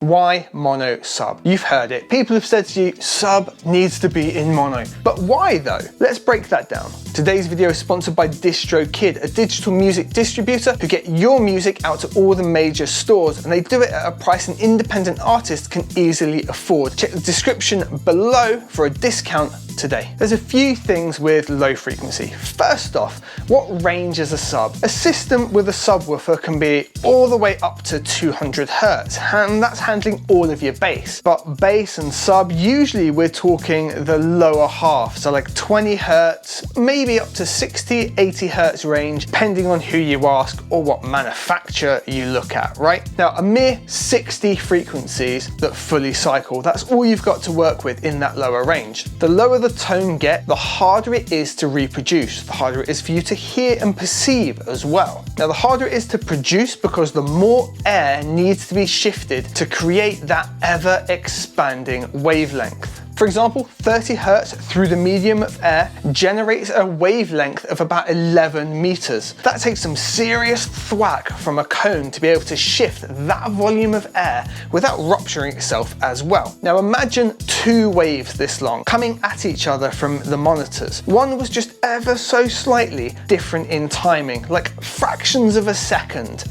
Why mono sub? You've heard it. People have said to you, sub needs to be in mono. But why though? Let's break that down. Today's video is sponsored by DistroKid, a digital music distributor who get your music out to all the major stores, and they do it at a price an independent artist can easily afford. Check the description below for a discount today. There's a few things with low frequency. First off, what range is a sub? A system with a subwoofer can be all the way up to 200 Hertz, and that's handling all of your bass. But bass and sub, usually we're talking the lower half, so like 20 Hertz, maybe up to 60, 80 Hertz range, depending on who you ask or what manufacturer you look at, right? Now, a mere 60 frequencies that fully cycle, that's all you've got to work with in that lower range. The lower the tone get, the harder it is to reproduce, the harder it is for you to hear and perceive as well. Now, the harder it is to produce because the more air needs to be shifted to create that ever expanding wavelength. For example, 30 Hertz through the medium of air generates a wavelength of about 11 meters. That takes some serious thwack from a cone to be able to shift that volume of air without rupturing itself as well. Now imagine two waves this long coming at each other from the monitors. One was just ever so slightly different in timing, like fractions of a second.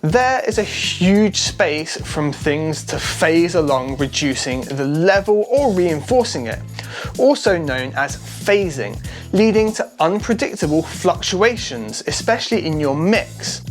There is a huge space from things to phase along, reducing the level or reinforcing it, also known as phasing, leading to unpredictable fluctuations, especially in your mix.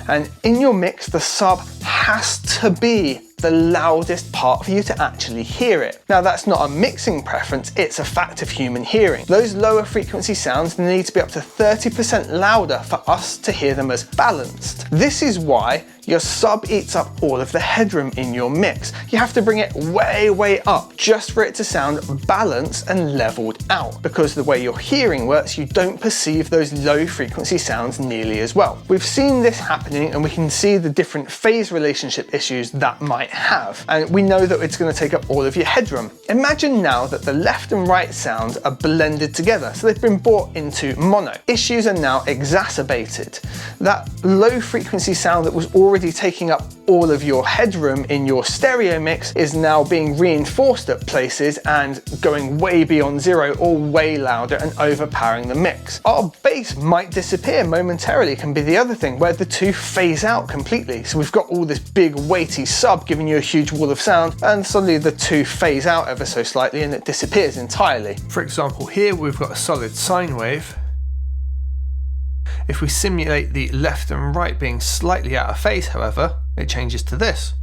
And in your mix, the sub has to be the loudest part for you to actually hear it. Now, that's not a mixing preference, it's a fact of human hearing. Those lower frequency sounds need to be up to 30% louder for us to hear them as balanced. This is why your sub eats up all of the headroom in your mix. You have to bring it way up just for it to sound balanced and leveled out, because the way your hearing works, you don't perceive those low frequency sounds nearly as well. We've seen this happening, and we can see the different phase relationship issues that might have, and we know that it's going to take up all of your headroom. Imagine now that the left and right sounds are blended together, so they've been brought into mono. Issues are now exacerbated. That low frequency sound that was already taking up all of your headroom in your stereo mix is now being reinforced at places and going way beyond zero or way louder and overpowering the mix. Our bass might disappear momentarily, can be the other thing, where the two phase out completely. So we've got all this big weighty sub giving you a huge wall of sound, and suddenly the two phase out ever so slightly and it disappears entirely. For example, here we've got a solid sine wave. If we simulate the left and right being slightly out of phase, however, it changes to this.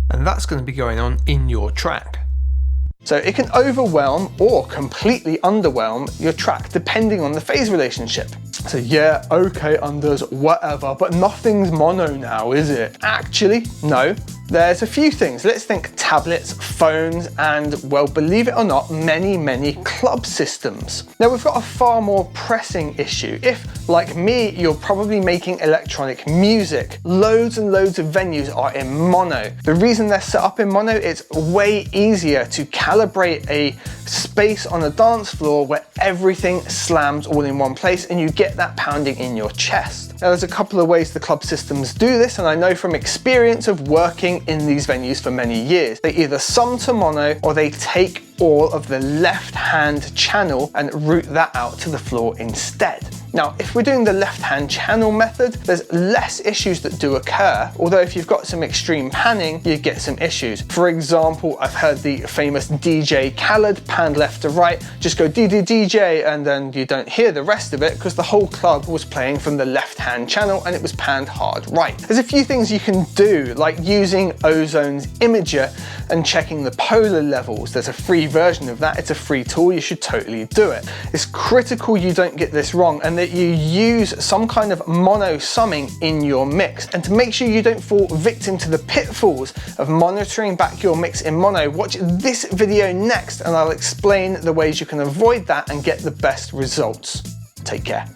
And that's going to be going on in your track. So it can overwhelm or completely underwhelm your track depending on the phase relationship. So yeah, okay, unders, whatever, but nothing's mono now, is it? Actually, no. There's a few things. Let's think tablets, phones, and, well, believe it or not, many club systems. Now, we've got a far more pressing issue. If, like me, you're probably making electronic music, loads and loads of venues are in mono. The reason they're set up in mono, it's way easier to calibrate a space on a dance floor where everything slams all in one place and you get that pounding in your chest. Now, there's a couple of ways the club systems do this, and I know from experience of working in these venues for many years. They either sum to mono or they take all of the left-hand channel and route that out to the floor instead. Now, if we're doing the left-hand channel method, there's less issues that do occur, although if you've got some extreme panning, you get some issues. For example, I've heard the famous DJ Khaled pan left to right, just go DJ, and then you don't hear the rest of it because the whole club was playing from the left-hand channel and it was panned hard right. There's a few things you can do, like using Ozone's Imager and checking the polar levels. There's a free version of that. It's a free tool. You should totally do it. It's critical you don't get this wrong and that you use some kind of mono summing in your mix. And to make sure you don't fall victim to the pitfalls of monitoring back your mix in mono, watch this video next and I'll explain the ways you can avoid that and get the best results. Take care.